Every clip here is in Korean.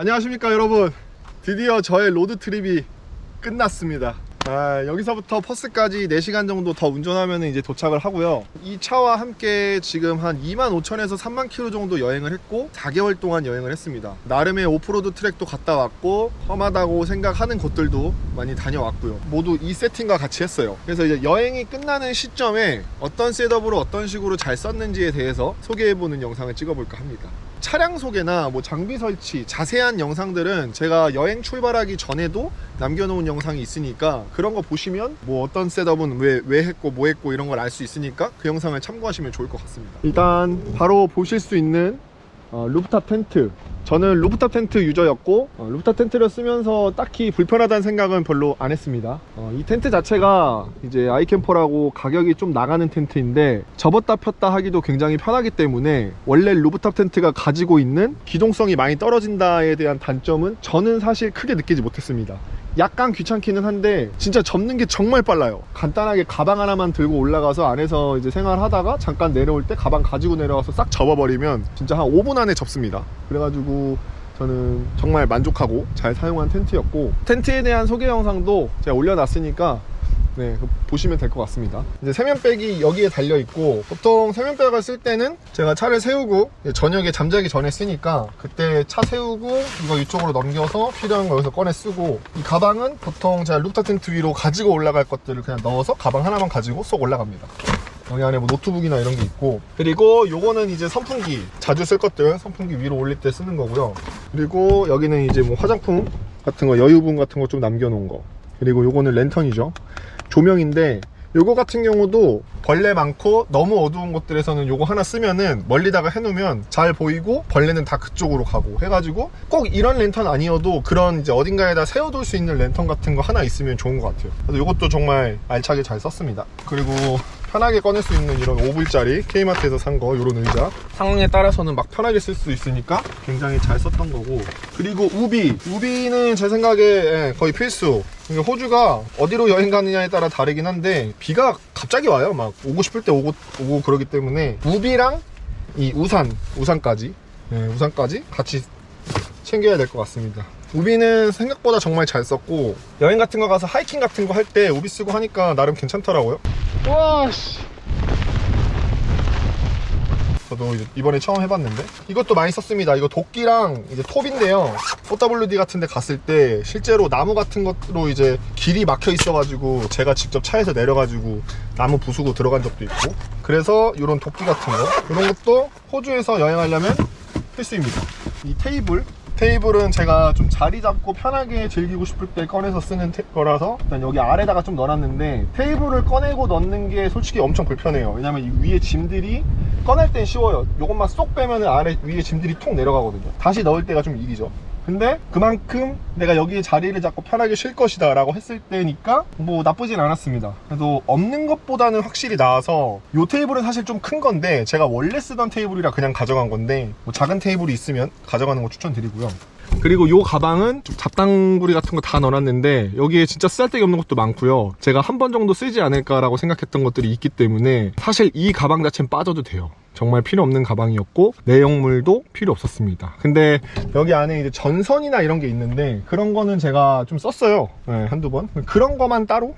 안녕하십니까 여러분. 드디어 저의 로드트립이 끝났습니다. 여기서부터 퍼스까지 4시간 정도 더 운전하면 이제 도착을 하고요. 이 차와 함께 지금 한 25,000에서 3만 킬로 정도 여행을 했고 4개월 동안 여행을 했습니다. 나름의 오프로드 트랙도 갔다 왔고 험하다고 생각하는 곳들도 많이 다녀왔고요. 모두 이 세팅과 같이 했어요. 그래서 이제 여행이 끝나는 시점에 어떤 셋업으로 어떤 식으로 잘 썼는지에 대해서 소개해보는 영상을 찍어볼까 합니다. 차량 소개나 뭐 장비 설치 자세한 영상들은 제가 여행 출발하기 전에도 남겨놓은 영상이 있으니까 그런 거 보시면 뭐 어떤 셋업은 왜 했고 뭐 했고 이런 걸 알 수 있으니까 그 영상을 참고하시면 좋을 것 같습니다. 일단 바로 보실 수 있는 루프탑 텐트. 저는 루프탑 텐트 유저였고 루프탑 텐트를 쓰면서 딱히 불편하다는 생각은 별로 안 했습니다. 이 텐트 자체가 이제 아이캠퍼라고 가격이 좀 나가는 텐트인데 접었다 폈다 하기도 굉장히 편하기 때문에 원래 루프탑 텐트가 가지고 있는 기동성이 많이 떨어진다에 대한 단점은 저는 사실 크게 느끼지 못했습니다. 약간 귀찮기는 한데 진짜 접는 게 정말 빨라요. 간단하게 가방 하나만 들고 올라가서 안에서 이제 생활하다가 잠깐 내려올 때 가방 가지고 내려와서 싹 접어버리면 진짜 한 5분 안에 접습니다. 그래가지고 저는 정말 만족하고 잘 사용한 텐트였고, 텐트에 대한 소개 영상도 제가 올려놨으니까 보시면 될 것 같습니다. 이제 세면백이 여기에 달려있고, 보통 세면백을 쓸 때는 제가 차를 세우고 저녁에 잠자기 전에 쓰니까 그때 차 세우고 이거 이쪽으로 넘겨서 필요한 거 여기서 꺼내 쓰고, 이 가방은 보통 제가 루프탑 텐트 위로 가지고 올라갈 것들을 그냥 넣어서 가방 하나만 가지고 쏙 올라갑니다. 여기 안에 뭐 노트북이나 이런 게 있고, 그리고 요거는 이제 선풍기, 자주 쓸 것들 선풍기 위로 올릴 때 쓰는 거고요. 그리고 여기는 이제 뭐 화장품 같은 거, 여유분 같은 거 좀 남겨놓은 거, 그리고 요거는 랜턴이죠. 조명인데 요거 같은 경우도 벌레 많고 너무 어두운 곳들에서는 요거 하나 쓰면은 멀리다가 해놓으면 잘 보이고 벌레는 다 그쪽으로 가고 해가지고, 꼭 이런 랜턴 아니어도 그런 이제 어딘가에다 세워둘 수 있는 랜턴 같은 거 하나 있으면 좋은 것 같아요. 그래서 요것도 정말 알차게 잘 썼습니다. 그리고 편하게 꺼낼 수 있는 이런 5불짜리 K마트에서 산 거, 요런 의자, 상황에 따라서는 막 편하게 쓸 수 있으니까 굉장히 잘 썼던 거고. 그리고 우비는 제 생각에 거의 필수. 호주가 어디로 여행 가느냐에 따라 다르긴 한데 비가 갑자기 와요. 막 오고 싶을 때 오고 그러기 때문에 우비랑 이 우산까지 같이 챙겨야 될 것 같습니다. 우비는 생각보다 정말 잘 썼고, 여행 같은 거 가서 하이킹 같은 거 할 때 우비 쓰고 하니까 나름 괜찮더라고요. 와씨, 저도 이번에 처음 해봤는데 이것도 많이 썼습니다. 이거 도끼랑 이제 톱인데요, OWD 같은 데 갔을 때 실제로 나무 같은 것으로 이제 길이 막혀 있어가지고 제가 직접 차에서 내려가지고 나무 부수고 들어간 적도 있고, 그래서 이런 도끼 같은 거, 이런 것도 호주에서 여행하려면 필수입니다. 이 테이블은 제가 좀 자리 잡고 편하게 즐기고 싶을 때 꺼내서 쓰는 거라서 일단 여기 아래다가 좀 넣어놨는데, 테이블을 꺼내고 넣는 게 솔직히 엄청 불편해요. 왜냐면 이 위에 짐들이 꺼낼 땐 쉬워요. 요것만 쏙 빼면 위에 짐들이 톡 내려가거든요. 다시 넣을 때가 좀 일이죠. 근데 그만큼 내가 여기에 자리를 잡고 편하게 쉴 것이다 라고 했을 때니까 뭐 나쁘진 않았습니다. 그래도 없는 것보다는 확실히 나아서, 요 테이블은 사실 좀 큰 건데 제가 원래 쓰던 테이블이라 그냥 가져간 건데, 뭐 작은 테이블이 있으면 가져가는 거 추천드리고요. 그리고 요 가방은 좀 잡당구리 같은 거 다 넣어놨는데 여기에 진짜 쓰잘데기 없는 것도 많고요. 제가 한 번 정도 쓰지 않을까라고 생각했던 것들이 있기 때문에 사실 이 가방 자체는 빠져도 돼요. 정말 필요 없는 가방이었고 내용물도 필요 없었습니다. 근데 여기 안에 이제 전선이나 이런 게 있는데 그런 거는 제가 좀 썼어요. 한두 번. 그런 거만 따로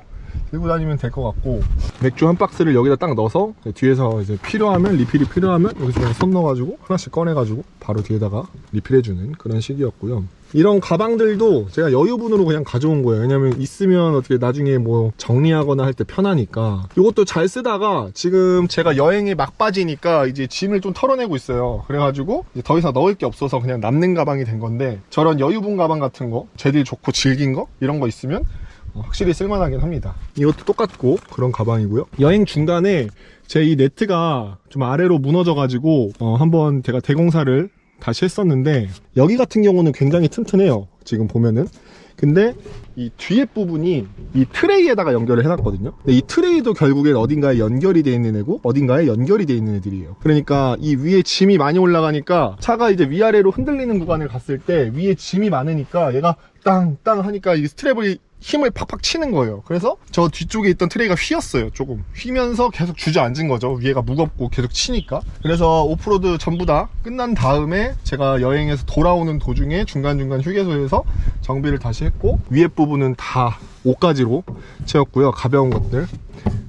들고 다니면 될 것 같고, 맥주 한 박스를 여기다 딱 넣어서 뒤에서 이제 리필이 필요하면 여기서 그냥 손 넣어가지고 하나씩 꺼내가지고 바로 뒤에다가 리필해주는 그런 식이었고요. 이런 가방들도 제가 여유분으로 그냥 가져온 거예요. 왜냐면 있으면 어떻게 나중에 뭐 정리하거나 할 때 편하니까. 이것도 잘 쓰다가 지금 제가 여행에 막 빠지니까 이제 짐을 좀 털어내고 있어요. 그래가지고 이제 더 이상 넣을 게 없어서 그냥 남는 가방이 된 건데, 저런 여유분 가방 같은 거, 재질 좋고 질긴 거 이런 거 있으면 확실히 쓸만하긴 합니다. 이것도 똑같고 그런 가방이고요. 여행 중간에 제 이 네트가 좀 아래로 무너져 가지고 한번 제가 대공사를 다시 했었는데, 여기 같은 경우는 굉장히 튼튼해요 지금 보면은. 근데 이 뒤에 부분이 이 트레이에다가 연결을 해놨거든요. 근데 이 트레이도 결국엔 어딘가에 연결이 돼 있는 애고 어딘가에 연결이 돼 있는 애들이에요. 그러니까 이 위에 짐이 많이 올라가니까 차가 이제 위아래로 흔들리는 구간을 갔을 때 위에 짐이 많으니까 얘가 땅땅 하니까 이 스트랩이 힘을 팍팍 치는 거예요. 그래서 저 뒤쪽에 있던 트레이가 휘었어요. 조금 휘면서 계속 주저앉은 거죠. 위에가 무겁고 계속 치니까. 그래서 오프로드 전부 다 끝난 다음에 제가 여행에서 돌아오는 도중에 중간중간 휴게소에서 정비를 다시 했고, 위에 부분은 다 옷가지로 채웠고요. 가벼운 것들.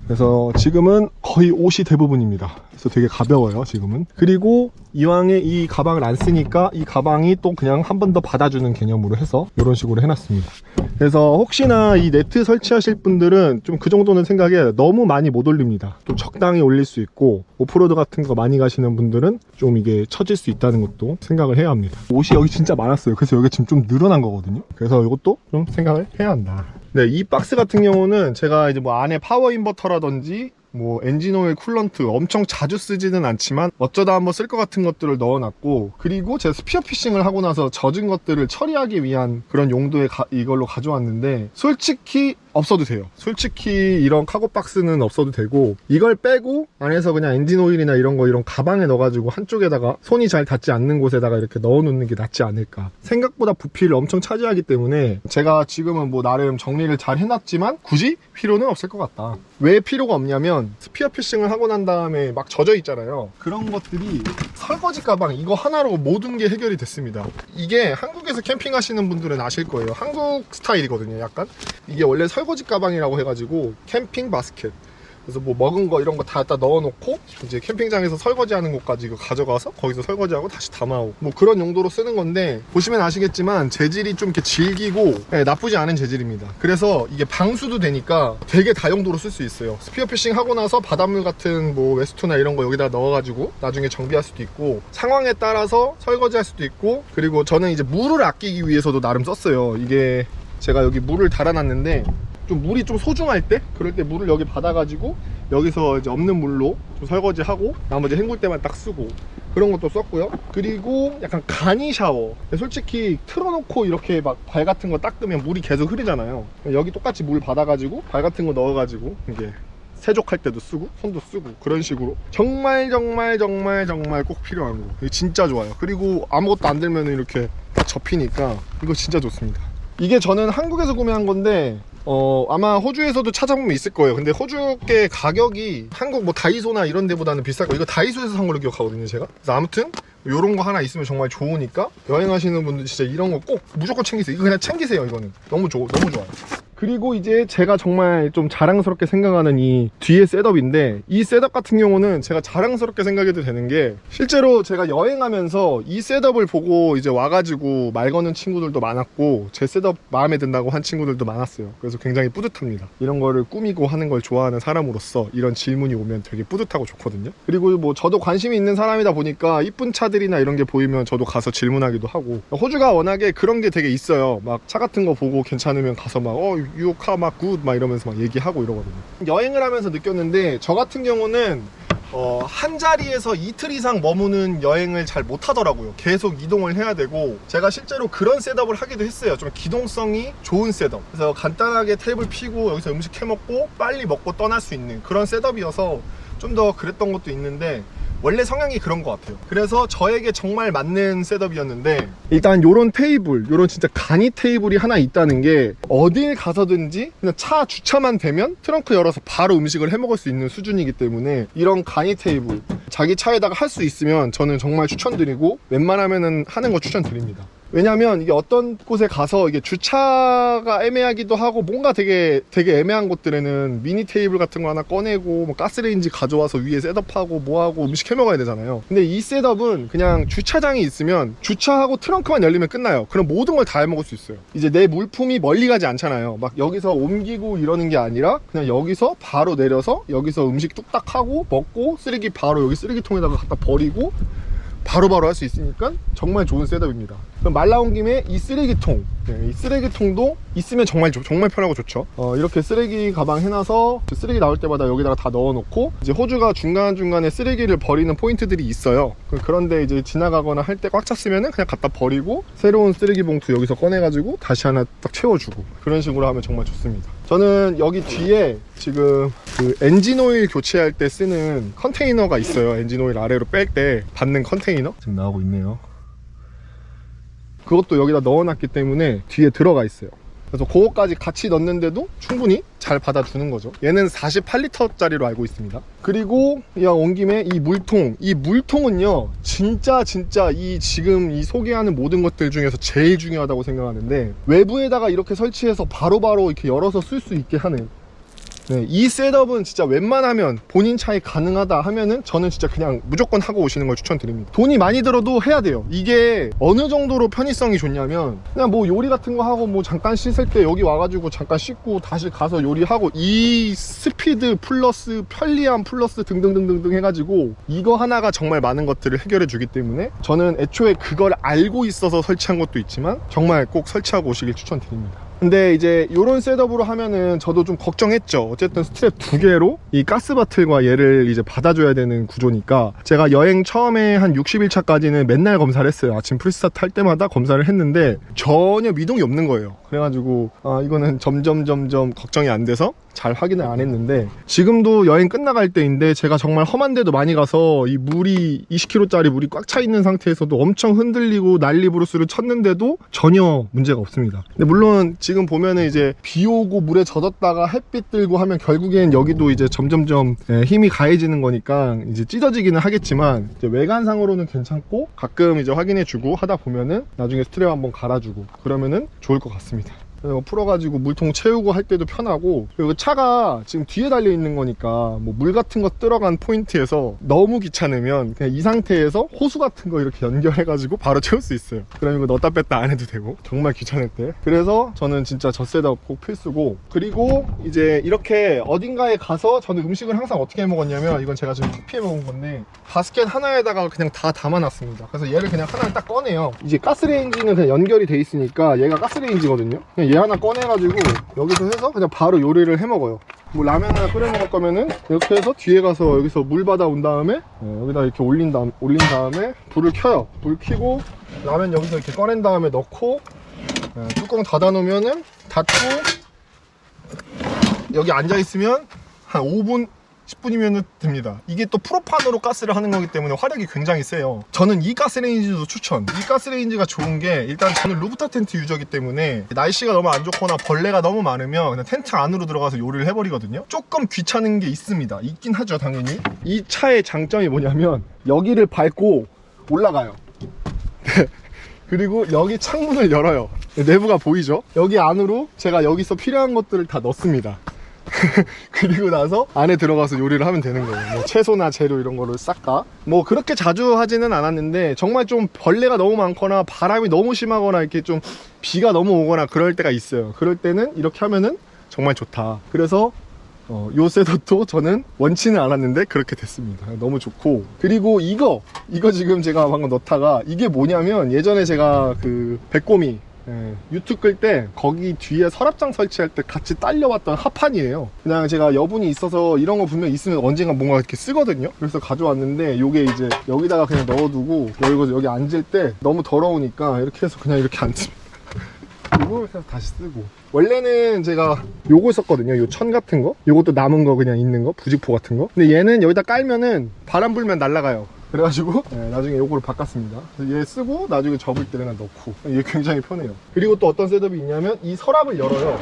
그래서 지금은 거의 옷이 대부분입니다. 그래서 되게 가벼워요, 지금은. 그리고 이왕에 이 가방을 안 쓰니까 이 가방이 또 그냥 한 번 더 받아주는 개념으로 해서 이런 식으로 해놨습니다. 그래서 혹시나 이 네트 설치하실 분들은 좀 그 정도는 생각해. 너무 많이 못 올립니다. 좀 적당히 올릴 수 있고, 오프로드 같은 거 많이 가시는 분들은 좀 이게 처질 수 있다는 것도 생각을 해야 합니다. 옷이 여기 진짜 많았어요. 그래서 여기 지금 좀 늘어난 거거든요. 그래서 이것도 좀 생각을 해야 한다. 네, 이 박스 같은 경우는 제가 이제 뭐 안에 파워 인버터라든지 뭐 엔진오일, 쿨런트 엄청 자주 쓰지는 않지만 어쩌다 한번 쓸 것 같은 것들을 넣어놨고, 그리고 제가 스피어 피싱을 하고 나서 젖은 것들을 처리하기 위한 그런 용도의 이걸로 가져왔는데, 솔직히 없어도 돼요. 솔직히 이런 카고 박스는 없어도 되고, 이걸 빼고 안에서 그냥 엔진오일이나 이런 거 이런 가방에 넣어가지고 한쪽에다가 손이 잘 닿지 않는 곳에다가 이렇게 넣어놓는 게 낫지 않을까. 생각보다 부피를 엄청 차지하기 때문에 제가 지금은 뭐 나름 정리를 잘 해놨지만 굳이 필요는 없을 것 같다. 왜 필요가 없냐면, 스피어 피싱을 하고 난 다음에 막 젖어 있잖아요. 그런 것들이 설거지 가방 이거 하나로 모든 게 해결이 됐습니다. 이게 한국에서 캠핑하시는 분들은 아실 거예요. 한국 스타일이거든요, 약간. 이게 원래 설거지 가방이라고 해가지고 캠핑 바스켓, 그래서 뭐 먹은 거 이런 거 다 넣어놓고 이제 캠핑장에서 설거지하는 곳까지 이거 가져가서 거기서 설거지하고 다시 담아오고 뭐 그런 용도로 쓰는 건데, 보시면 아시겠지만 재질이 좀 이렇게 질기고 나쁘지 않은 재질입니다. 그래서 이게 방수도 되니까 되게 다용도로 쓸 수 있어요. 스피어 피싱 하고 나서 바닷물 같은 뭐 웨스토나 이런 거 여기다 넣어가지고 나중에 정비할 수도 있고, 상황에 따라서 설거지할 수도 있고, 그리고 저는 이제 물을 아끼기 위해서도 나름 썼어요. 이게 제가 여기 물을 달아놨는데, 좀 물이 좀 소중할 때, 그럴 때 물을 여기 받아가지고 여기서 이제 없는 물로 좀 설거지하고 나머지 헹굴 때만 딱 쓰고, 그런 것도 썼고요. 그리고 약간 간이 샤워, 솔직히 틀어놓고 이렇게 막 발 같은 거 닦으면 물이 계속 흐르잖아요. 여기 똑같이 물 받아가지고 발 같은 거 넣어가지고 이게 세족할 때도 쓰고 손도 쓰고, 그런 식으로 정말 꼭 필요한 거. 이게 진짜 좋아요. 그리고 아무것도 안 들면 이렇게 딱 접히니까 이거 진짜 좋습니다. 이게 저는 한국에서 구매한 건데 아마 호주에서도 찾아보면 있을 거예요. 근데 호주계 가격이 한국 뭐 다이소나 이런 데보다는 비쌀 거예요. 이거 다이소에서 산 걸로 기억하거든요, 제가. 그래서 아무튼 요런 거 하나 있으면 정말 좋으니까 여행하시는 분들 진짜 이런 거 꼭 무조건 챙기세요. 이거 그냥 챙기세요. 이거는 너무 좋아요. 그리고 이제 제가 정말 좀 자랑스럽게 생각하는 이 뒤에 셋업인데, 이 셋업 같은 경우는 제가 자랑스럽게 생각해도 되는 게, 실제로 제가 여행하면서 이 셋업을 보고 이제 와가지고 말 거는 친구들도 많았고, 제 셋업 마음에 든다고 한 친구들도 많았어요. 그래서 굉장히 뿌듯합니다. 이런 거를 꾸미고 하는 걸 좋아하는 사람으로서 이런 질문이 오면 되게 뿌듯하고 좋거든요. 그리고 뭐 저도 관심이 있는 사람이다 보니까 이쁜 차들이나 이런 게 보이면 저도 가서 질문하기도 하고, 호주가 워낙에 그런 게 되게 있어요. 막 차 같은 거 보고 괜찮으면 가서 막 유카 막 굿 막 이러면서 막 얘기하고 이러거든요. 여행을 하면서 느꼈는데, 저 같은 경우는 한 자리에서 이틀 이상 머무는 여행을 잘 못하더라고요. 계속 이동을 해야 되고, 제가 실제로 그런 셋업을 하기도 했어요. 좀 기동성이 좋은 셋업. 그래서 간단하게 테이블 피고 여기서 음식 해 먹고 빨리 먹고 떠날 수 있는 그런 셋업이어서 좀 더 그랬던 것도 있는데, 원래 성향이 그런 것 같아요. 그래서 저에게 정말 맞는 셋업이었는데, 일단 요런 테이블, 요런 진짜 간이 테이블이 하나 있다는 게, 어딜 가서든지 그냥 차 주차만 되면 트렁크 열어서 바로 음식을 해 먹을 수 있는 수준이기 때문에, 이런 간이 테이블 자기 차에다가 할 수 있으면 저는 정말 추천드리고, 웬만하면은 하는 거 추천드립니다. 왜냐면 이게 어떤 곳에 가서 이게 주차가 애매하기도 하고, 뭔가 되게 애매한 곳들에는 미니 테이블 같은 거 하나 꺼내고 뭐 가스레인지 가져와서 위에 셋업하고 뭐하고 음식 해 먹어야 되잖아요. 근데 이 셋업은 그냥 주차장이 있으면 주차하고 트렁크만 열리면 끝나요. 그럼 모든 걸 다 해 먹을 수 있어요. 이제 내 물품이 멀리 가지 않잖아요. 막 여기서 옮기고 이러는 게 아니라 그냥 여기서 바로 내려서 여기서 음식 뚝딱 하고 먹고, 쓰레기 바로 여기 쓰레기통에다가 갖다 버리고 바로바로 할 수 있으니까 정말 좋은 셋업입니다. 그럼 말 나온 김에 이 쓰레기통, 이 쓰레기통도 있으면 정말 편하고 좋죠. 이렇게 쓰레기 가방 해놔서 쓰레기 나올 때마다 여기다가 다 넣어놓고, 이제 호주가 중간중간에 쓰레기를 버리는 포인트들이 있어요. 그런데 이제 지나가거나 할 때 꽉 찼으면은 그냥 갖다 버리고, 새로운 쓰레기 봉투 여기서 꺼내가지고 다시 하나 딱 채워주고, 그런 식으로 하면 정말 좋습니다. 저는 여기 뒤에 지금 그 엔진오일 교체할 때 쓰는 컨테이너가 있어요. 엔진오일 아래로 뺄 때 받는 컨테이너 지금 나오고 있네요. 그것도 여기다 넣어놨기 때문에 뒤에 들어가 있어요. 그래서 그거까지 같이 넣는데도 충분히 잘 받아주는 거죠. 얘는 48리터짜리로 알고 있습니다. 그리고 온 김에 이 물통은요 진짜 이 지금 이 소개하는 모든 것들 중에서 제일 중요하다고 생각하는데, 외부에다가 이렇게 설치해서 바로바로 이렇게 열어서 쓸 수 있게 하는, 네, 이 셋업은 진짜 웬만하면 본인 차에 가능하다 하면은 저는 진짜 그냥 무조건 하고 오시는 걸 추천드립니다. 돈이 많이 들어도 해야 돼요. 이게 어느 정도로 편의성이 좋냐면, 그냥 뭐 요리 같은 거 하고 뭐 잠깐 씻을 때 여기 와가지고 잠깐 씻고 다시 가서 요리하고, 이 스피드 플러스 편리함 플러스 등등등등등 해가지고 이거 하나가 정말 많은 것들을 해결해 주기 때문에 저는 애초에 그걸 알고 있어서 설치한 것도 있지만 정말 꼭 설치하고 오시길 추천드립니다. 근데 이제 요런 셋업으로 하면은 저도 좀 걱정했죠. 어쨌든 스트랩 2개로 이 가스바틀과 얘를 이제 받아줘야 되는 구조니까, 제가 여행 처음에 한 60일차까지는 맨날 검사를 했어요. 아침 프리스타트 할 때마다 검사를 했는데 전혀 미동이 없는 거예요. 그래가지고 이거는 점점 걱정이 안 돼서 잘 확인을 안 했는데, 지금도 여행 끝나갈 때인데 제가 정말 험한 데도 많이 가서 이 물이 20kg짜리 물이 꽉 차 있는 상태에서도 엄청 흔들리고 난리부르스를 쳤는데도 전혀 문제가 없습니다. 근데 물론 지금 보면은 이제 비 오고 물에 젖었다가 햇빛 들고 하면 결국엔 여기도 이제 점점점 힘이 가해지는 거니까 이제 찢어지기는 하겠지만, 이제 외관상으로는 괜찮고 가끔 이제 확인해주고 하다 보면은 나중에 스트랩 한번 갈아주고 그러면은 좋을 것 같습니다. 풀어가지고 물통 채우고 할 때도 편하고, 그리고 차가 지금 뒤에 달려 있는 거니까 뭐 물 같은 거 들어간 포인트에서 너무 귀찮으면 그냥 이 상태에서 호수 같은 거 이렇게 연결해가지고 바로 채울 수 있어요. 그럼 이거 넣었다 뺐다 안 해도 되고, 정말 귀찮을 때. 그래서 저는 진짜 저 셋업 꼭 필수고, 그리고 이제 이렇게 어딘가에 가서 저는 음식을 항상 어떻게 해 먹었냐면, 이건 제가 지금 커피에 먹은 건데 바스켓 하나에다가 그냥 다 담아놨습니다. 그래서 얘를 그냥 하나를 딱 꺼내요. 이제 가스레인지는 그냥 연결이 돼 있으니까 얘가 가스레인지거든요. 그냥 얘 하나 꺼내가지고 여기서 해서 그냥 바로 요리를 해 먹어요. 뭐 라면 하나 끓여 먹을 거면은 이렇게 해서 뒤에 가서 여기서 물 받아 온 다음에 여기다 이렇게 올린 다음에 불을 켜요. 불 켜고 라면 여기서 이렇게 꺼낸 다음에 넣고 뚜껑 닫아 놓으면은 닫고 여기 앉아 있으면 한 5분 10분이면 됩니다. 이게 또 프로판으로 가스를 하는 거기 때문에 화력이 굉장히 세요. 저는 이 가스레인지도 추천. 이 가스레인지가 좋은 게, 일단 저는 루프탑 텐트 유저이기 때문에 날씨가 너무 안 좋거나 벌레가 너무 많으면 그냥 텐트 안으로 들어가서 요리를 해버리거든요. 조금 귀찮은 게 있긴 하죠, 당연히. 이 차의 장점이 뭐냐면 여기를 밟고 올라가요. 그리고 여기 창문을 열어요. 내부가 보이죠? 여기 안으로 제가 여기서 필요한 것들을 다 넣습니다. 그리고 나서 안에 들어가서 요리를 하면 되는 거예요. 뭐 채소나 재료 이런 거를 싹 뭐 그렇게 자주 하지는 않았는데, 정말 좀 벌레가 너무 많거나 바람이 너무 심하거나 이렇게 좀 비가 너무 오거나 그럴 때가 있어요. 그럴 때는 이렇게 하면은 정말 좋다. 그래서 요 셋업도 저는 원치는 않았는데 그렇게 됐습니다. 너무 좋고, 그리고 이거 지금 제가 방금 넣다가, 이게 뭐냐면 예전에 제가 그 백고미 유튜브 끌 때 거기 뒤에 서랍장 설치할 때 같이 딸려왔던 합판이에요. 그냥 제가 여분이 있어서 이런 거 분명 있으면 언젠가 뭔가 이렇게 쓰거든요. 그래서 가져왔는데, 요게 이제 여기다가 그냥 넣어두고 여기 앉을 때 너무 더러우니까 이렇게 해서 그냥 이렇게 앉습니다. 이걸 해서 다시 쓰고, 원래는 제가 요거 썼거든요. 요 천 같은 거, 요것도 남은 거 그냥 있는 거, 부직포 같은 거. 근데 얘는 여기다 깔면은 바람 불면 날아가요. 그래가지고 나중에 요거를 바꿨습니다. 얘 쓰고 나중에 접을 때 그냥 넣고, 이게 굉장히 편해요. 그리고 또 어떤 셋업이 있냐면, 이 서랍을 열어요.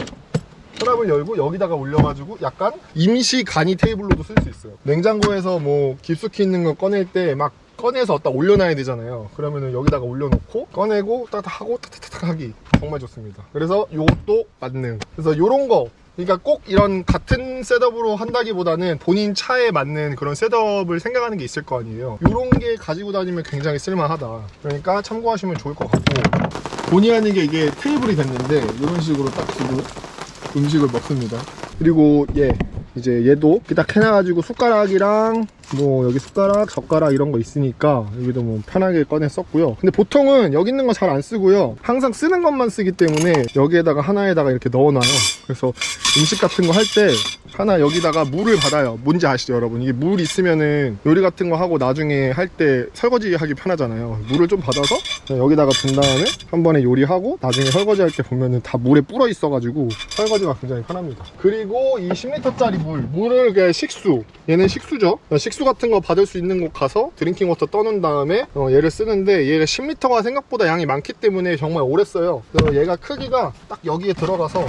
서랍을 열고 여기다가 올려가지고 약간 임시 간이 테이블로도 쓸 수 있어요. 냉장고에서 뭐 깊숙이 있는 거 꺼낼 때 막 꺼내서 어디다 올려놔야 되잖아요. 그러면은 여기다가 올려놓고 꺼내고 따닥 하고 타타타닥 하기 정말 좋습니다. 그래서 요것도 만능. 그래서 요런 거, 그러니까 꼭 이런 같은 셋업으로 한다기보다는 본인 차에 맞는 그런 셋업을 생각하는 게 있을 거 아니에요. 이런 게 가지고 다니면 굉장히 쓸만하다. 그러니까 참고하시면 좋을 것 같고, 본의 아니게 이게 테이블이 됐는데 이런 식으로 딱 두고 음식을 먹습니다. 그리고 이제 얘도 딱 해놔가지고 숟가락이랑 뭐 여기 숟가락, 젓가락 이런 거 있으니까 여기도 뭐 편하게 꺼내 썼고요. 근데 보통은 여기 있는 거 잘 안 쓰고요. 항상 쓰는 것만 쓰기 때문에 여기에다가 하나에다가 이렇게 넣어놔요. 그래서 음식 같은 거 할 때 하나 여기다가 물을 받아요. 뭔지 아시죠, 여러분? 이게 물 있으면은 요리 같은 거 하고 나중에 할 때 설거지 하기 편하잖아요. 물을 좀 받아서 여기다가 둔 다음에 한 번에 요리하고 나중에 설거지 할 때 보면은 다 물에 불어 있어가지고 설거지가 굉장히 편합니다. 그리고 이 10리터짜리 물을 그냥 식수, 얘는 식수죠. 식수 밀수 같은 거 받을 수 있는 곳 가서 드링킹 워터 떠놓은 다음에 얘를 쓰는데, 얘가 10리터가 생각보다 양이 많기 때문에 정말 오래 써요. 그래서 얘가 크기가 딱 여기에 들어가서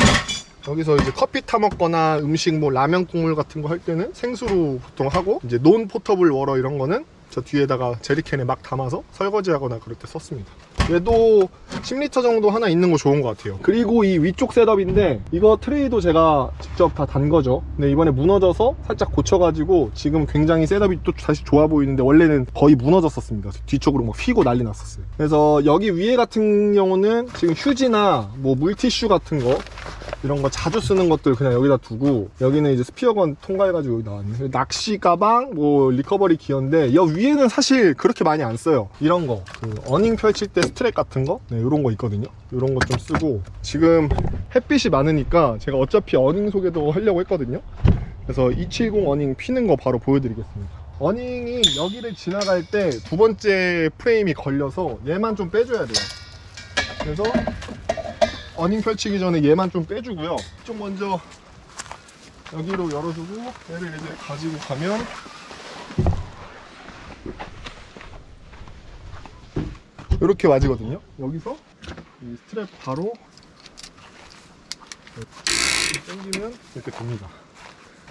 여기서 이제 커피 타 먹거나 음식 뭐 라면 국물 같은 거 할 때는 생수로 보통 하고, 이제 논 포터블 워터 이런 거는 저 뒤에다가 제리캔에 막 담아서 설거지하거나 그럴 때 썼습니다. 얘도 10리터 정도 하나 있는 거 좋은 것 같아요. 그리고 이 위쪽 셋업인데, 이거 트레이도 제가 직접 다 단 거죠. 근데 이번에 무너져서 살짝 고쳐가지고 지금 굉장히 셋업이 또 다시 좋아 보이는데, 원래는 거의 무너졌었습니다. 뒤쪽으로 막 휘고 난리 났었어요. 그래서 여기 위에 같은 경우는 지금 휴지나 뭐 물티슈 같은 거 이런 거 자주 쓰는 것들 그냥 여기다 두고, 여기는 이제 스피어건 통과해가지고 여기 나왔네. 낚시 가방, 뭐 리커버리 기어인데, 여 위에는 사실 그렇게 많이 안 써요. 이런 거, 그 어닝 펼칠 때 스트랩 같은 거, 네, 이런 거 있거든요. 이런 거 좀 쓰고, 지금 햇빛이 많으니까 제가 어차피 어닝 소개도 하려고 했거든요. 그래서 270 어닝 피는 거 바로 보여드리겠습니다. 어닝이 여기를 지나갈 때 두 번째 프레임이 걸려서 얘만 좀 빼줘야 돼요. 그래서 어닝 펼치기 전에 얘만 좀 빼주고요. 좀 먼저 여기로 열어주고, 얘를 이제 가지고 가면 이렇게 맞이거든요. 여기서 이 스트랩 바로 당기면 이렇게 됩니다.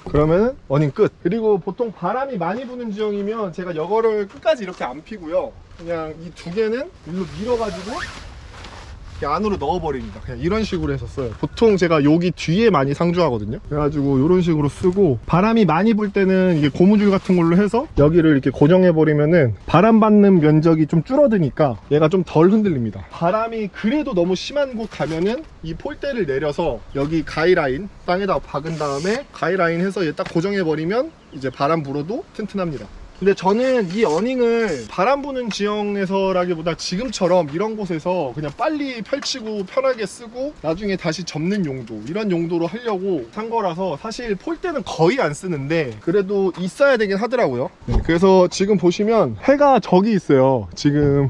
그러면 어닝 끝. 그리고 보통 바람이 많이 부는 지형이면 제가 이거를 끝까지 이렇게 안 피고요, 그냥 이 두 개는 일로 밀어가지고 안으로 넣어버립니다. 그냥 이런 식으로 해서 써요. 보통 제가 여기 뒤에 많이 상주하거든요. 그래가지고 이런 식으로 쓰고, 바람이 많이 불 때는 이게 고무줄 같은 걸로 해서 여기를 이렇게 고정해버리면은 바람 받는 면적이 좀 줄어드니까 얘가 좀 덜 흔들립니다. 바람이 그래도 너무 심한 곳 가면은 이 폴대를 내려서 여기 가이라인 땅에다 박은 다음에 가이라인 해서 얘 딱 고정해버리면 이제 바람 불어도 튼튼합니다. 근데 저는 이 어닝을 바람 부는 지형에서라기보다 지금처럼 이런 곳에서 그냥 빨리 펼치고 편하게 쓰고 나중에 다시 접는 용도, 이런 용도로 하려고 산 거라서 사실 폴대는 거의 안 쓰는데 그래도 있어야 되긴 하더라고요. 네, 그래서 지금 보시면 해가 저기 있어요. 지금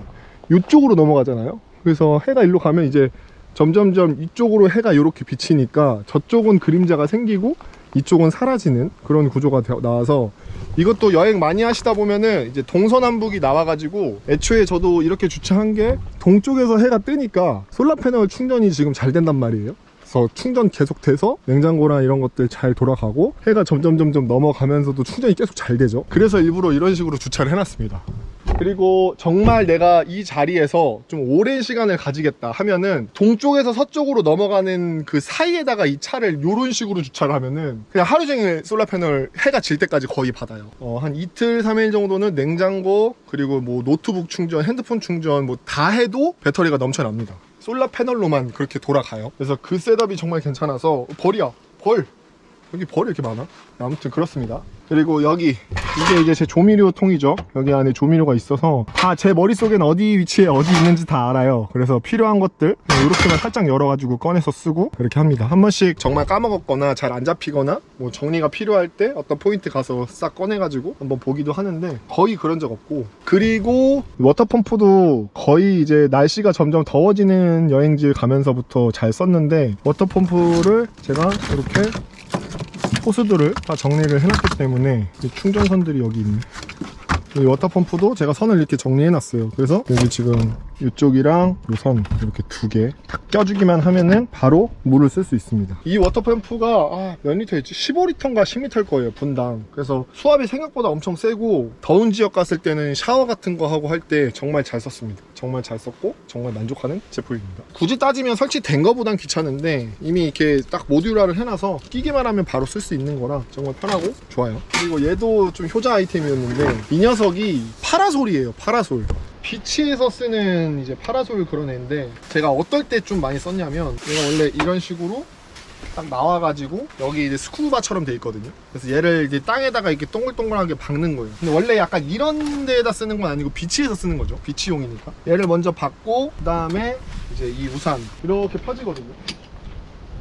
이쪽으로 넘어가잖아요. 그래서 해가 일로 가면 이제 점점점 이쪽으로 해가 이렇게 비치니까 저쪽은 그림자가 생기고 이쪽은 사라지는 그런 구조가 나와서, 이것도 여행 많이 하시다 보면은 이제 동서남북이 나와가지고, 애초에 저도 이렇게 주차한 게 동쪽에서 해가 뜨니까 솔라 패널 충전이 지금 잘 된단 말이에요. 그래서 충전 계속 돼서 냉장고랑 이런 것들 잘 돌아가고, 해가 점점 넘어가면서도 충전이 계속 잘 되죠. 그래서 일부러 이런 식으로 주차를 해놨습니다. 그리고 정말 내가 이 자리에서 좀 오랜 시간을 가지겠다 하면은 동쪽에서 서쪽으로 넘어가는 그 사이에다가 이 차를 이런 식으로 주차를 하면은 그냥 하루 종일 솔라 패널 해가 질 때까지 거의 받아요. 한 이틀 3일 정도는 냉장고, 그리고 뭐 노트북 충전, 핸드폰 충전 뭐 다 해도 배터리가 넘쳐납니다. 솔라 패널로만 그렇게 돌아가요. 그래서 그 셋업이 정말 괜찮아서. 벌이야, 벌. 여기 벌이 이렇게 많아? 아무튼 그렇습니다. 그리고 여기 이게 이제 제 조미료 통이죠. 여기 안에 조미료가 있어서 다 제 머릿속엔 어디 위치에 어디 있는지 다 알아요. 그래서 필요한 것들 이렇게만 살짝 열어가지고 꺼내서 쓰고 그렇게 합니다. 한 번씩 정말 까먹었거나 잘 안 잡히거나 뭐 정리가 필요할 때 어떤 포인트 가서 싹 꺼내가지고 한번 보기도 하는데 거의 그런 적 없고. 그리고 워터펌프도 거의 이제 날씨가 점점 더워지는 여행지를 가면서부터 잘 썼는데, 워터펌프를 제가 이렇게 호스들을 다 정리를 해놨기 때문에 충전선들이 여기 있네. 이 워터펌프도 제가 선을 이렇게 정리해놨어요. 그래서 여기 지금 이쪽이랑 이 선 이렇게 두 개 딱 껴주기만 하면은 바로 물을 쓸 수 있습니다. 이 워터펌프가 몇 리터 있지? 15리터인가 10리터일 거예요, 분당. 그래서 수압이 생각보다 엄청 세고, 더운 지역 갔을 때는 샤워 같은 거 하고 할 때 정말 잘 썼습니다. 정말 잘 썼고 정말 만족하는 제품입니다. 굳이 따지면 설치된 거보단 귀찮은데 이미 이렇게 딱 모듈화를 해놔서 끼기만 하면 바로 쓸 수 있는 거라 정말 편하고 좋아요. 그리고 얘도 좀 효자 아이템이었는데, 이 녀석이 파라솔이에요. 파라솔. 비치에서 쓰는 이제 파라솔 그런 애인데, 제가 어떨 때 좀 많이 썼냐면, 얘가 원래 이런 식으로 딱 나와가지고 여기 이제 스쿠바처럼 돼 있거든요. 그래서 얘를 이제 땅에다가 이렇게 동글동글하게 박는 거예요. 근데 원래 약간 이런 데에다 쓰는 건 아니고 비치에서 쓰는 거죠. 비치용이니까. 얘를 먼저 박고 그 다음에 이제 이 우산 이렇게 펴지거든요.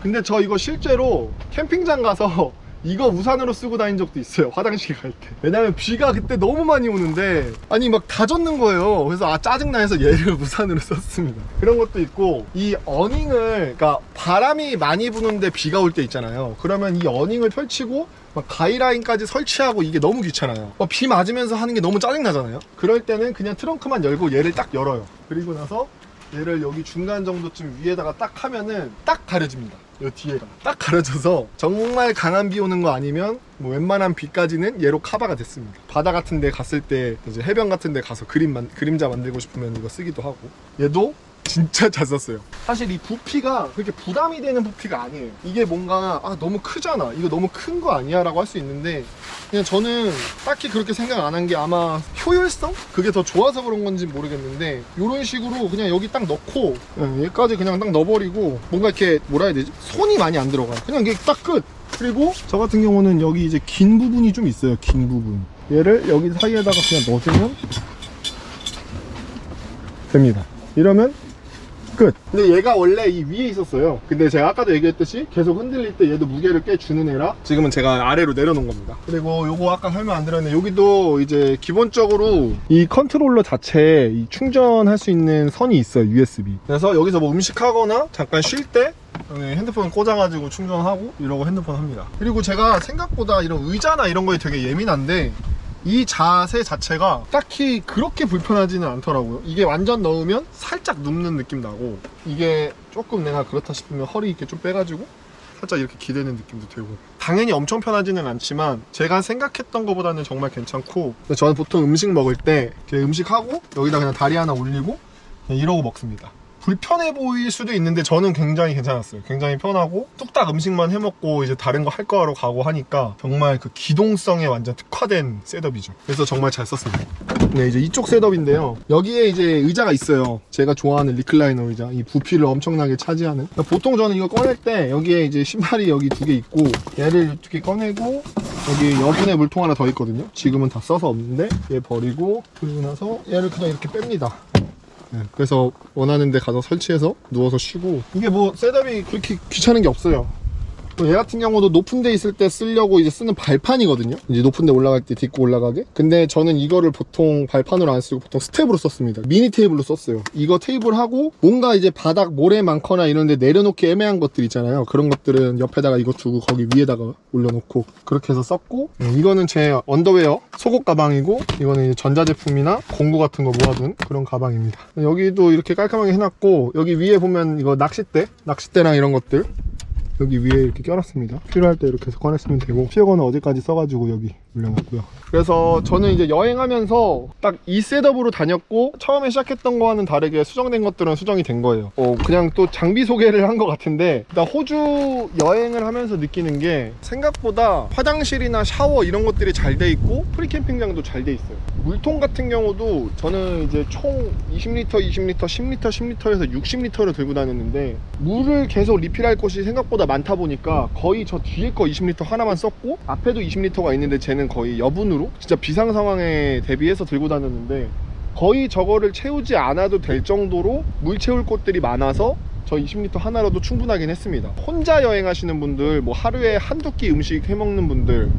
근데 저 이거 실제로 캠핑장 가서 이거 우산으로 쓰고 다닌 적도 있어요, 화장실 갈 때. 왜냐면 비가 그때 너무 많이 오는데 아니 막 다 젖는 거예요. 그래서 짜증나 해서 얘를 우산으로 썼습니다. 그런 것도 있고, 이 어닝을, 그러니까 바람이 많이 부는데 비가 올 때 있잖아요. 그러면 이 어닝을 펼치고 막 가이라인까지 설치하고 이게 너무 귀찮아요. 비 맞으면서 하는 게 너무 짜증나잖아요. 그럴 때는 그냥 트렁크만 열고 얘를 딱 열어요. 그리고 나서 얘를 여기 중간 정도쯤 위에다가 딱 하면은 딱 가려집니다. 이 뒤에가 딱 가려져서 정말 강한 비 오는 거 아니면 뭐 웬만한 비까지는 얘로 커버가 됐습니다. 바다 같은 데 갔을 때, 이제 해변 같은 데 가서 그림자 만들고 싶으면 이거 쓰기도 하고. 얘도 진짜 잘 썼어요. 사실 이 부피가 그렇게 부담이 되는 부피가 아니에요. 이게 뭔가 너무 크잖아, 이거 너무 큰 거 아니야 라고 할 수 있는데, 그냥 저는 딱히 그렇게 생각 안 한 게 아마 효율성? 그게 더 좋아서 그런 건지 모르겠는데, 이런 식으로 그냥 여기 딱 넣고 얘까지 그냥 딱 넣어버리고, 뭔가 이렇게 뭐라 해야 되지? 손이 많이 안 들어가요. 그냥 이게 딱 끝! 그리고 저 같은 경우는 여기 이제 긴 부분이 좀 있어요. 긴 부분, 얘를 여기 사이에다가 그냥 넣어주면 됩니다. 이러면 끝. 근데 얘가 원래 이 위에 있었어요. 근데 제가 아까도 얘기했듯이 계속 흔들릴 때 얘도 무게를 꽤 주는 애라 지금은 제가 아래로 내려놓은 겁니다. 그리고 요거 아까 설명 안 드렸는데, 여기도 이제 기본적으로 이 컨트롤러 자체에 이 충전할 수 있는 선이 있어요, USB. 그래서 여기서 뭐 음식하거나 잠깐 쉴 때 여기 핸드폰 꽂아가지고 충전하고 이러고 핸드폰 합니다. 그리고 제가 생각보다 이런 의자나 이런 거에 되게 예민한데, 이 자세 자체가 딱히 그렇게 불편하지는 않더라고요. 이게 완전 넣으면 살짝 눕는 느낌 나고, 이게 조금 내가 그렇다 싶으면 허리 이렇게 좀 빼가지고 살짝 이렇게 기대는 느낌도 들고, 당연히 엄청 편하지는 않지만 제가 생각했던 것보다는 정말 괜찮고, 저는 보통 음식 먹을 때 이렇게 음식하고 여기다 그냥 다리 하나 올리고 그냥 이러고 먹습니다. 불편해 보일 수도 있는데 저는 굉장히 괜찮았어요. 굉장히 편하고 뚝딱 음식만 해먹고 이제 다른 거 할 거 하러 가고 하니까 정말 그 기동성에 완전 특화된 셋업이죠. 그래서 정말 잘 썼습니다. 네, 이제 이쪽 셋업인데요. 여기에 이제 의자가 있어요. 제가 좋아하는 리클라이너 의자. 이 부피를 엄청나게 차지하는. 보통 저는 이거 꺼낼 때 여기에 이제 신발이 여기 2개 있고, 얘를 이렇게 꺼내고 여기 여분의 물통 하나 더 있거든요. 지금은 다 써서 없는데 얘 버리고, 그리고 나서 얘를 그냥 이렇게 뺍니다. 네, 그래서 원하는 데 가서 설치해서 누워서 쉬고, 이게 뭐 셋업이 그렇게 귀찮은 게 없어요. 얘 같은 경우도 높은 데 있을 때 쓰려고 이제 쓰는 발판이거든요. 이제 높은 데 올라갈 때 딛고 올라가게. 근데 저는 이거를 보통 발판으로 안 쓰고 보통 스텝으로 썼습니다. 미니 테이블로 썼어요. 이거 테이블하고 뭔가 이제 바닥 모래 많거나 이런 데 내려놓기 애매한 것들 있잖아요. 그런 것들은 옆에다가 이거 두고 거기 위에다가 올려놓고 그렇게 해서 썼고, 이거는 제 언더웨어 속옷 가방이고, 이거는 이제 전자제품이나 공구 같은 거 모아둔 그런 가방입니다. 여기도 이렇게 깔끔하게 해놨고, 여기 위에 보면 이거 낚싯대랑 이런 것들 여기 위에 이렇게 껴놨습니다. 필요할 때 이렇게 해서 꺼냈으면 되고, 피어건은 어제까지 써가지고 여기 올려놨고요. 그래서 저는 이제 여행하면서 딱 이 셋업으로 다녔고, 처음에 시작했던 거와는 다르게 수정된 것들은 수정이 된 거예요. 그냥 또 장비 소개를 한 것 같은데, 일단 호주 여행을 하면서 느끼는 게 생각보다 화장실이나 샤워 이런 것들이 잘 돼 있고, 프리캠핑장도 잘 돼 있어요. 물통 같은 경우도 저는 이제 총 20리터, 20리터, 10리터, 10리터에서 60리터를 들고 다녔는데, 물을 계속 리필할 곳이 생각보다 많다 보니까 거의 저 뒤에 거 20리터 하나만 썼고, 앞에도 20리터가 있는데 쟤는 거의 여분으로 진짜 비상 상황에 대비해서 들고 다녔는데, 거의 저거를 채우지 않아도 될 정도로 물 채울 곳들이 많아서 저 20리터 하나로도 충분하긴 했습니다. 혼자 여행하시는 분들, 뭐 하루에 한두 끼 음식 해먹는 분들,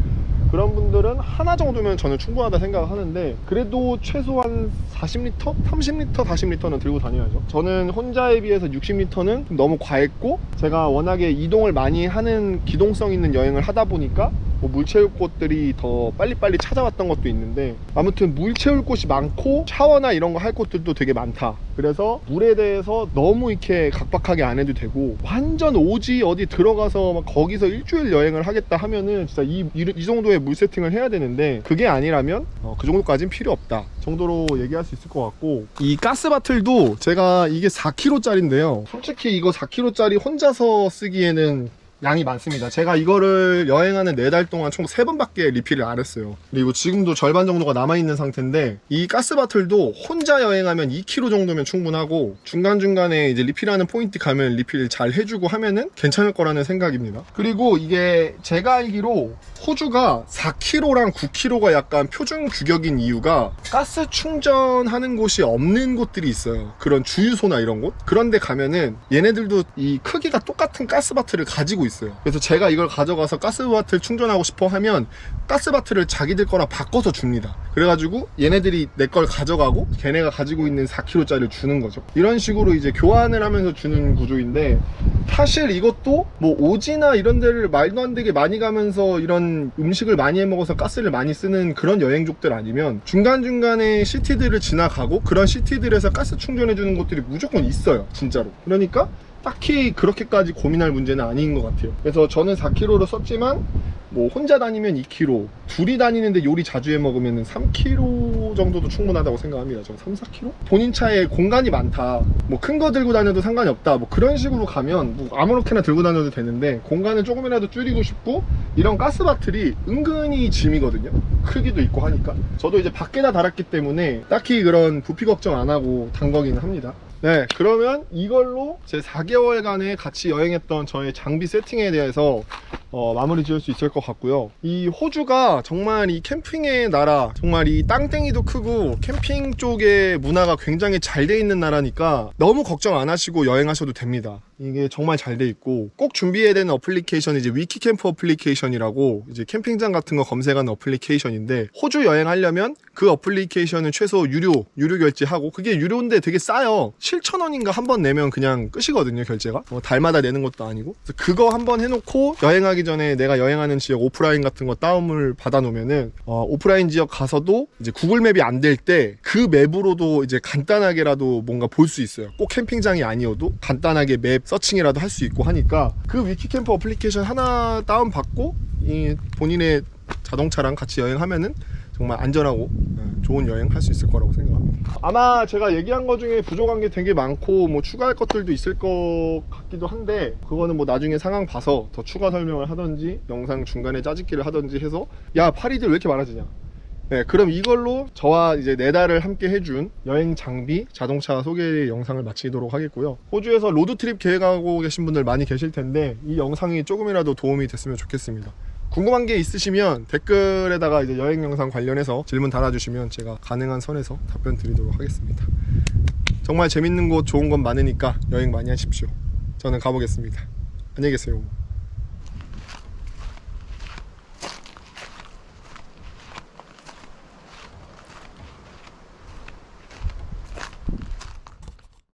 그런 분들은 하나 정도면 저는 충분하다 생각을 하는데, 그래도 최소한 40리터? 30리터, 40리터는 들고 다녀야죠. 저는 혼자에 비해서 60리터는 너무 과했고, 제가 워낙에 이동을 많이 하는 기동성 있는 여행을 하다 보니까 뭐 물 채울 곳들이 더 빨리빨리 찾아왔던 것도 있는데, 아무튼 물 채울 곳이 많고 샤워나 이런 거 할 곳들도 되게 많다. 그래서 물에 대해서 너무 이렇게 각박하게 안 해도 되고, 완전 오지 어디 들어가서 막 거기서 일주일 여행을 하겠다 하면은 진짜 이 정도의 물 세팅을 해야 되는데, 그게 아니라면 그 정도까지는 필요 없다 정도로 얘기할 수 있을 것 같고, 이 가스 바틀도 제가 이게 4kg 짜리인데요. 솔직히 이거 4kg 짜리 혼자서 쓰기에는 양이 많습니다. 제가 이거를 여행하는 4달 동안 총 3번밖에 리필을 안 했어요. 그리고 지금도 절반 정도가 남아있는 상태인데, 이 가스 바틀도 혼자 여행하면 2kg 정도면 충분하고, 중간중간에 이제 리필하는 포인트 가면 리필 잘 해주고 하면은 괜찮을 거라는 생각입니다. 그리고 이게 제가 알기로 호주가 4kg랑 9kg가 약간 표준 규격인 이유가, 가스 충전하는 곳이 없는 곳들이 있어요. 그런 주유소나 이런 곳. 그런데 가면은 얘네들도 이 크기가 똑같은 가스 바틀을 가지고 있어요. 그래서 제가 이걸 가져가서 가스바트를 충전하고 싶어 하면 가스바트를 자기들 거랑 바꿔서 줍니다. 그래가지고 얘네들이 내 걸 가져가고 걔네가 가지고 있는 4kg짜리를 주는 거죠. 이런 식으로 이제 교환을 하면서 주는 구조인데, 사실 이것도 뭐 오지나 이런 데를 말도 안 되게 많이 가면서 이런 음식을 많이 해 먹어서 가스를 많이 쓰는 그런 여행족들 아니면 중간중간에 시티들을 지나가고 그런 시티들에서 가스 충전해 주는 곳들이 무조건 있어요, 진짜로. 그러니까 딱히 그렇게까지 고민할 문제는 아닌 것 같아요. 그래서 저는 4kg로 썼지만 뭐 혼자 다니면 2kg, 둘이 다니는데 요리 자주 해 먹으면 3kg 정도도 충분하다고 생각합니다. 저 3, 4kg? 본인 차에 공간이 많다, 뭐 큰 거 들고 다녀도 상관이 없다, 뭐 그런 식으로 가면 뭐 아무렇게나 들고 다녀도 되는데, 공간을 조금이라도 줄이고 싶고 이런 가스바틀이 은근히 짐이거든요. 크기도 있고 하니까. 저도 이제 밖에다 달았기 때문에 딱히 그런 부피 걱정 안 하고 단 거기는 합니다. 네, 그러면 이걸로 제 4개월간에 같이 여행했던 저의 장비 세팅에 대해서 마무리 지을 수 있을 것 같고요. 이 호주가 정말 이 캠핑의 나라, 정말 이 땅땡이도 크고 캠핑 쪽의 문화가 굉장히 잘 돼 있는 나라니까 너무 걱정 안 하시고 여행하셔도 됩니다. 이게 정말 잘 돼 있고, 꼭 준비해야 되는 어플리케이션이 이제 위키캠프 어플리케이션이라고 이제 캠핑장 같은 거 검색하는 어플리케이션인데, 호주 여행하려면 그 어플리케이션은 최소 유료 결제하고, 그게 유료인데 되게 싸요. 7,000원인가 한 번 내면 그냥 끝이거든요, 결제가. 달마다 내는 것도 아니고. 그래서 그거 한번 해놓고 여행하기 전에 내가 여행하는 지역 오프라인 같은 거 다운을 받아 놓으면은 오프라인 지역 가서도 이제 구글 맵이 안 될 때 그 맵으로도 이제 간단하게라도 뭔가 볼 수 있어요. 꼭 캠핑장이 아니어도 간단하게 맵 서칭이라도 할 수 있고 하니까, 그 위키캠프 어플리케이션 하나 다운 받고 이 본인의 자동차랑 같이 여행하면은 정말 안전하고 좋은 여행 할 수 있을 거라고 생각합니다. 아마 제가 얘기한 것 중에 부족한 게 되게 많고 뭐 추가할 것들도 있을 것 같기도 한데, 그거는 뭐 나중에 상황 봐서 더 추가 설명을 하던지 영상 중간에 짜집기를 하던지 해서, 야 파리들 왜 이렇게 많아지냐. 네, 그럼 이걸로 저와 이제 4달을 함께 해준 여행 장비, 자동차 소개 영상을 마치도록 하겠고요. 호주에서 로드트립 계획하고 계신 분들 많이 계실 텐데, 이 영상이 조금이라도 도움이 됐으면 좋겠습니다. 궁금한 게 있으시면 댓글에다가 이제 여행 영상 관련해서 질문 달아주시면 제가 가능한 선에서 답변 드리도록 하겠습니다. 정말 재밌는 곳, 좋은 곳 많으니까 여행 많이 하십시오. 저는 가보겠습니다. 안녕히 계세요.